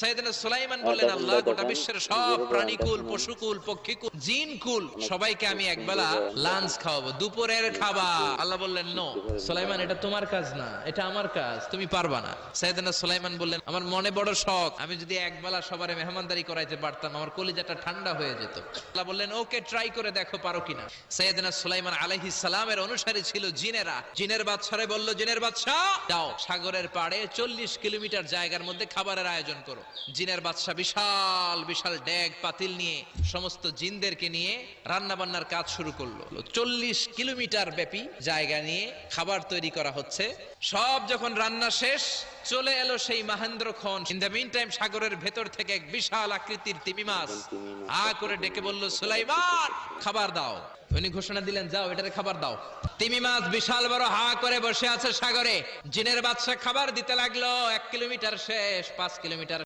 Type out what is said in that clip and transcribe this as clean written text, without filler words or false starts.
সাইয়েদনা সুলাইমান বললেন, আল্লাহ গোটা বিশ্বের সব প্রাণীকুল, পশুকুল, পক্ষীকুল, জিনকুল সবাইকে আমি একবেলা লাঞ্চ খাওয়াবো, দুপুরের খাবার। আল্লাহ বললেন, নো সুলাইমান, এটা তোমার কাজ না, এটা আমার কাজ, তুমি পারবা না। সাইয়েদনা সুলাইমান বললেন, আমার মনে বড় শখ, আমি যদি একবেলা সবারে মেহমানদারি করাইতে পারতাম, আমার কলিজাটা ঠান্ডা হয়ে যেত। আল্লাহ বললেন, ওকে, ট্রাই করে দেখো পারো কিনা। সাইয়েদনা সুলাইমান আলাইহিস সালামের অনুসারী ছিল জিনেরা। জিনের বাদশারে বলল, জিনের বাদশা, যাও সাগরের পাড়ে 40 কিলোমিটার জায়গার মধ্যে খাবারের আয়োজন করো। জিনের বাদশা বিশাল বিশাল ডেগ পাতিল নিয়ে সমস্ত জিনদেরকে নিয়ে রান্না বান্নার কাজ শুরু করলো। 40 কিলোমিটার ব্যাপী জায়গা নিয়ে খাবার তৈরি করা হচ্ছে। সব যখন রান্না শেষ, চলে এলো সেই মহেন্দ্রক্ষণ। ইন দ্য মিন টাইম সাগরের ভেতর থেকে এক বিশাল আকৃতির তিমি মাছ আ করে ডেকে বলল, সুলাইমান, খাবার দাও। উনি ঘোষণা দিলেন, যাও এটারে খাবার দাও। তিমি মাছ বিশাল বড় হা করে বসে আছে সাগরে। জিনের বাদশা খাবার দিতে লাগলো। 1 কিলোমিটার শেষ, 5 কিলোমিটার